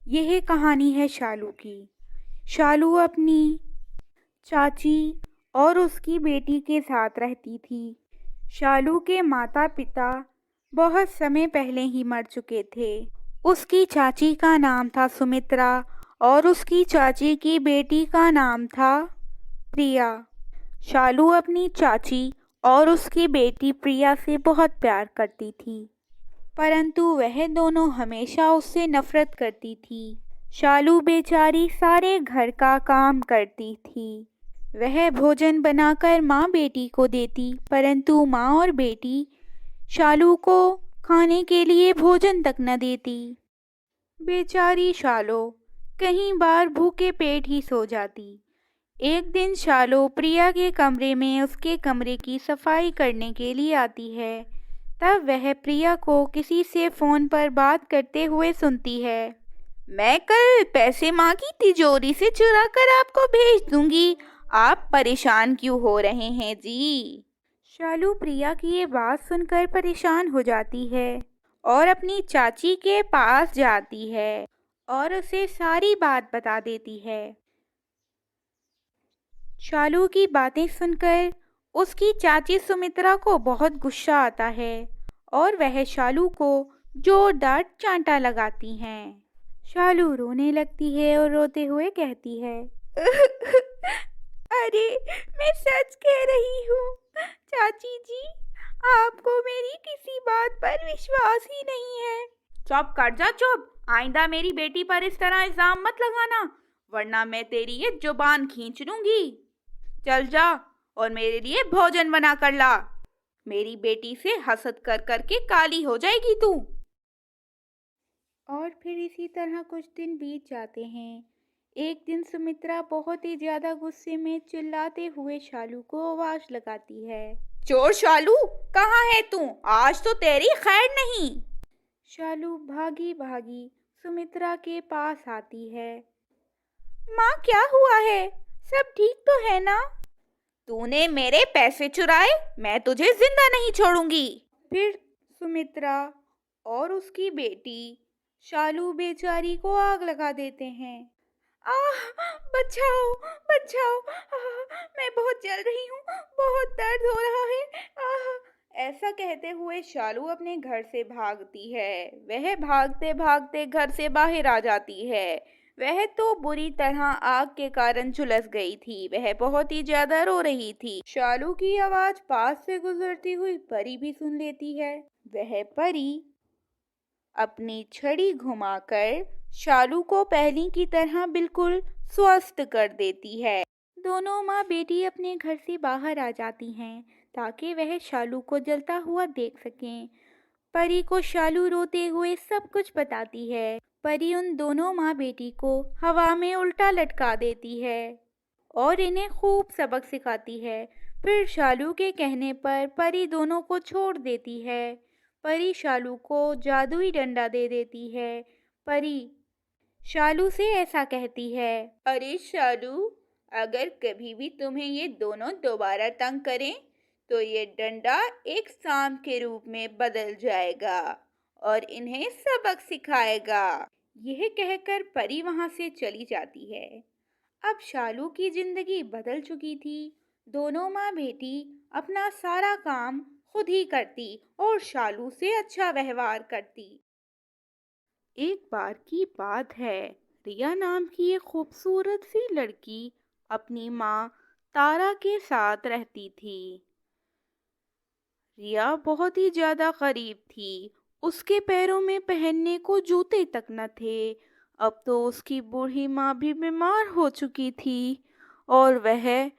यह कहानी है शालू की। शालू अपनी चाची और उसकी बेटी के साथ रहती थी। शालू के माता पिता बहुत समय पहले ही मर चुके थे। उसकी चाची का नाम था सुमित्रा और उसकी चाची की बेटी का नाम था प्रिया। शालू अपनी चाची और उसकी बेटी प्रिया से बहुत प्यार करती थी, परंतु वह दोनों हमेशा उससे नफरत करती थी। शालू बेचारी सारे घर का काम करती थी। वह भोजन बनाकर माँ बेटी को देती, परंतु माँ और बेटी शालू को खाने के लिए भोजन तक न देती। बेचारी शालू कई बार भूखे पेट ही सो जाती। एक दिन शालू प्रिया के कमरे में उसके कमरे की सफाई करने के लिए आती है। तब वह प्रिया को किसी से फोन पर बात करते हुए सुनती है। मैं कल पैसे माँ की तिजोरी से चुरा कर आपको भेज दूंगी, आप परेशान क्यों हो रहे हैं जी। शालू प्रिया की ये बात सुनकर परेशान हो जाती है और अपनी चाची के पास जाती है और उसे सारी बात बता देती है। शालू की बातें सुनकर उसकी चाची सुमित्रा को बहुत गुस्सा आता है और वह शालू को जोरदार चांटा लगाती हैं। शालू रोने लगती है और रोते हुए कहती है अरे मैं सच कह रही हूँ चाची जी, आपको मेरी किसी बात पर विश्वास ही नहीं है। चुप कर जा चुप, आइंदा मेरी बेटी पर इस तरह इल्जाम मत लगाना, वरना मैं तेरी ये जुबान खींच लूंगी। चल जा और मेरे लिए भोजन बना कर ला, मेरी बेटी से हसद कर करके काली हो जाएगी तू। और फिर इसी तरह कुछ दिन बीत जाते हैं। एक दिन सुमित्रा बहुत ही ज्यादा गुस्से में चिल्लाते हुए शालू को आवाज लगाती है। चोर शालू, कहाँ है तू? आज तो तेरी खैर नहीं। शालू भागी भागी सुमित्रा के पास आती है। माँ क्या हुआ है? सब ठीक तो है ना? तूने मेरे पैसे चुराए, मैं तुझे जिंदा नहीं छोड़ूंगी। फिर सुमित्रा और उसकी बेटी शालू बेचारी को आग लगा देते हैं। आह, बचाओ बचाओ, मैं बहुत जल रही हूँ, बहुत दर्द हो रहा है। ऐसा कहते हुए शालू अपने घर से भागती है। वह भागते भागते घर से बाहर आ जाती है। वह तो बुरी तरह आग के कारण झुलस गई थी। वह बहुत ही ज्यादा रो रही थी। शालू की आवाज पास से गुजरती हुई परी भी सुन लेती है। वह परी अपनी छड़ी घुमाकर शालू को पहले की तरह बिल्कुल स्वस्थ कर देती है। दोनों माँ बेटी अपने घर से बाहर आ जाती हैं ताकि वह शालू को जलता हुआ देख सकें। परी को शालू रोते हुए सब कुछ बताती है। परी उन दोनों माँ बेटी को हवा में उल्टा लटका देती है और इन्हें खूब सबक सिखाती है। फिर शालू के कहने पर परी दोनों को छोड़ देती है। परी शालू को जादुई डंडा दे देती है। परी शालू से ऐसा कहती है, अरे शालू, अगर कभी भी तुम्हें ये दोनों दोबारा तंग करें तो ये डंडा एक सांप के रूप में बदल जाएगा और इन्हें सबक सिखाएगा। यह कहकर परी वहां से चली जाती है। अब शालू की जिंदगी बदल चुकी थी। दोनों माँ बेटी अपना सारा काम खुद ही करती और शालू से अच्छा व्यवहार करती। एक बार की बात है, रिया नाम की एक खूबसूरत सी लड़की अपनी माँ तारा के साथ रहती थी। रिया बहुत ही ज्यादा गरीब थी। उसके पैरों में पहनने को जूते तक न थे। अब तो उसकी बूढ़ी माँ भी बीमार हो चुकी थी और वह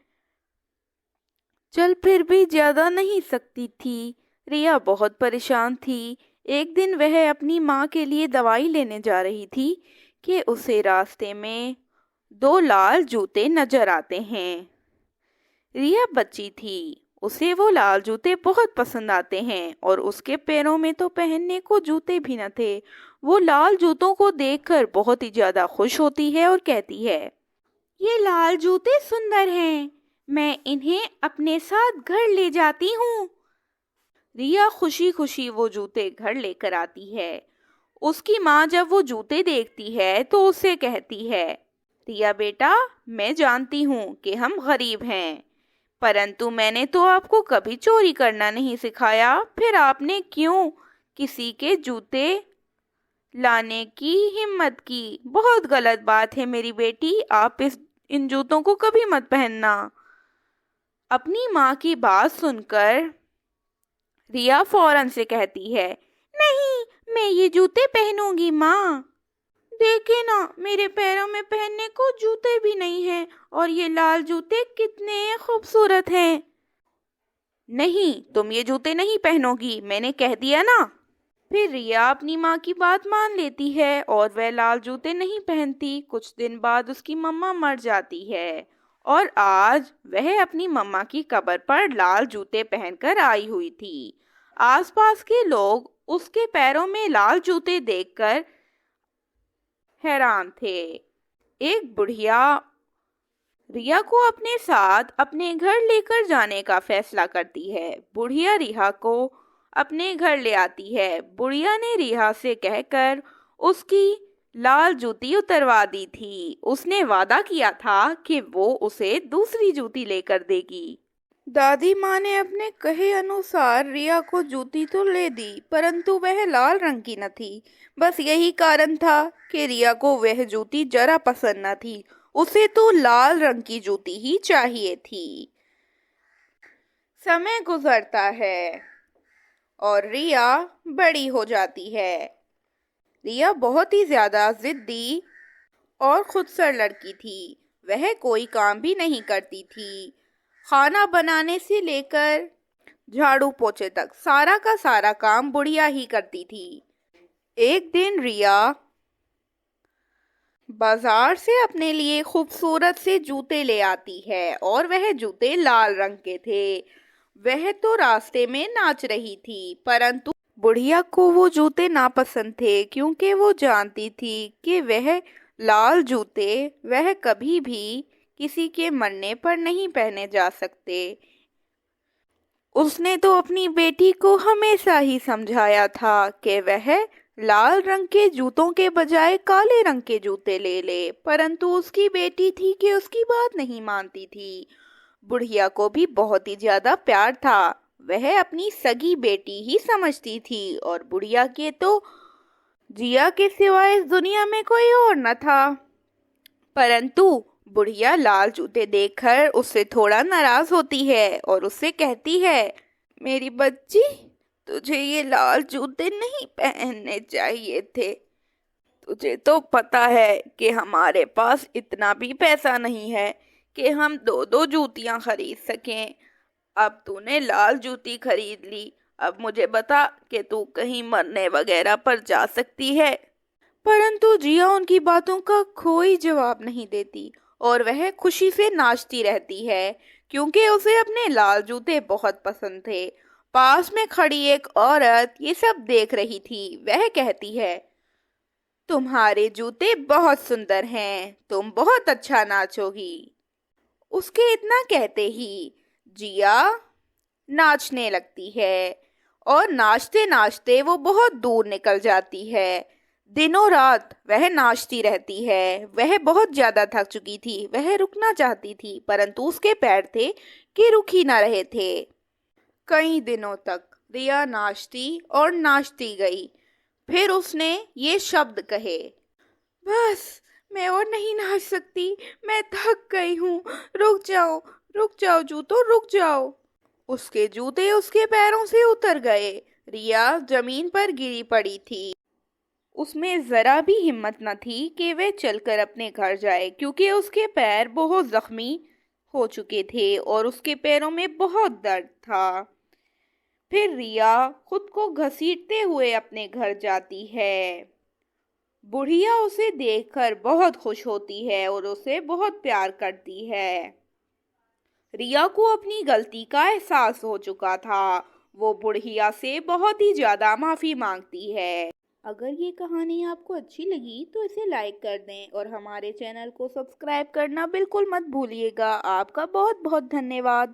चल फिर भी ज्यादा नहीं सकती थी। रिया बहुत परेशान थी। एक दिन वह अपनी माँ के लिए दवाई लेने जा रही थी कि उसे रास्ते में दो लाल जूते नजर आते हैं। रिया बच्ची थी, उसे वो लाल जूते बहुत पसंद आते हैं और उसके पैरों में तो पहनने को जूते भी न थे। वो लाल जूतों को देखकर बहुत ही ज्यादा खुश होती है और कहती है, ये लाल जूते सुंदर हैं, मैं इन्हें अपने साथ घर ले जाती हूँ। रिया खुशी खुशी वो जूते घर लेकर आती है। उसकी माँ जब वो जूते देखती है तो उससे कहती है, रिया बेटा, मैं जानती हूँ कि हम गरीब हैं, परंतु मैंने तो आपको कभी चोरी करना नहीं सिखाया, फिर आपने क्यों किसी के जूते लाने की हिम्मत की? बहुत गलत बात है मेरी बेटी, आप इन जूतों को कभी मत पहनना। अपनी माँ की बात सुनकर रिया फौरन से कहती है, नहीं, मैं ये जूते पहनूंगी माँ। देखे ना, मेरे पैरों में पहनने को जूते भी नहीं हैं और ये लाल जूते कितने खूबसूरत हैं। नहीं, तुम ये जूते नहीं पहनोगी, मैंने कह दिया ना। फिर रिया अपनी माँ की बात मान लेती है और वह लाल जूते नहीं पहनती। कुछ दिन बाद उसकी मम्मा मर जाती है और आज वह अपनी मम्मा की कब्र पर लाल जूते पहनकर आई हुई थी। आसपास के लोग उसके पैरों में लाल जूते देखकर हैरान थे। एक बुढ़िया रिया को अपने साथ अपने घर लेकर जाने का फैसला करती है। बुढ़िया रिया को अपने घर ले आती है। बुढ़िया ने रिया से कहकर उसकी लाल जूती उतरवा दी थी। उसने वादा किया था कि वो उसे दूसरी जूती लेकर देगी। दादी माँ ने अपने कहे अनुसार रिया को जूती तो ले दी, परंतु वह लाल रंग की न थी। बस यही कारण था कि रिया को वह जूती जरा पसंद न थी। उसे तो लाल रंग की जूती ही चाहिए थी। समय गुजरता है और रिया बड़ी हो जाती है। रिया बहुत ही ज्यादा जिद्दी और खुदसर लड़की थी। वह कोई काम भी नहीं करती थी। खाना बनाने से लेकर झाड़ू पोछे तक सारा का सारा काम बुढ़िया ही करती थी। एक दिन रिया बाजार से अपने लिए खूबसूरत से जूते ले आती है और वह जूते लाल रंग के थे। वह तो रास्ते में नाच रही थी, परंतु बुढ़िया को वो जूते नापसंद थे, क्योंकि वो जानती थी कि वह लाल जूते वह कभी भी किसी के मरने पर नहीं पहने जा सकते। उसने तो अपनी बेटी को हमेशा ही समझाया था कि वह लाल रंग के जूतों के बजाय काले रंग के जूते ले ले, परंतु उसकी बेटी थी कि उसकी बात नहीं मानती थी। बुढ़िया को भी बहुत ही ज्यादा प्यार था। वह अपनी सगी बेटी ही समझती थी और बुढ़िया के तो जिया के सिवाय इस दुनिया में कोई और न था। परंतु बुढ़िया लाल जूते देखकर उससे थोड़ा नाराज होती है और उससे कहती है, मेरी बच्ची, तुझे ये लाल जूते नहीं पहनने चाहिए थे। तुझे तो पता है कि हमारे पास इतना भी पैसा नहीं है कि हम दो दो जूतियां खरीद सकें। अब तूने लाल जूती खरीद ली, अब मुझे बता कि तू कहीं मरने वगैरह पर जा सकती है। परंतु जिया उनकी बातों का कोई जवाब नहीं देती और वह खुशी से नाचती रहती है, क्योंकि उसे अपने लाल जूते बहुत पसंद थे। पास में खड़ी एक औरत ये सब देख रही थी। वह कहती है, तुम्हारे जूते बहुत सुंदर हैं, तुम बहुत अच्छा नाचोगी। उसके इतना कहते ही जिया नाचने लगती है और नाचते नाचते वो बहुत दूर निकल जाती है। दिनों रात वह नाचती रहती है। वह बहुत ज्यादा थक चुकी थी। वह रुकना चाहती थी, परंतु उसके पैर थे कि रुक ही ना रहे थे। कई दिनों तक रिया नाचती और नाचती गई। फिर उसने ये शब्द कहे, बस, मैं और नहीं नाच सकती, मैं थक गई हूँ, रुक जाओ जूतों, रुक जाओ। उसके जूते उसके पैरों से उतर गए। रिया जमीन पर गिरी पड़ी थी। उसमें जरा भी हिम्मत न थी कि वह चलकर अपने घर जाए, क्योंकि उसके पैर बहुत जख्मी हो चुके थे और उसके पैरों में बहुत दर्द था। फिर रिया खुद को घसीटते हुए अपने घर जाती है। बुढ़िया उसे देखकर बहुत खुश होती है और उसे बहुत प्यार करती है। रिया को अपनी गलती का एहसास हो चुका था। वो बुढ़िया से बहुत ही ज्यादा माफी मांगती है। अगर ये कहानी आपको अच्छी लगी तो इसे लाइक कर दें और हमारे चैनल को सब्सक्राइब करना बिल्कुल मत भूलिएगा। आपका बहुत बहुत धन्यवाद।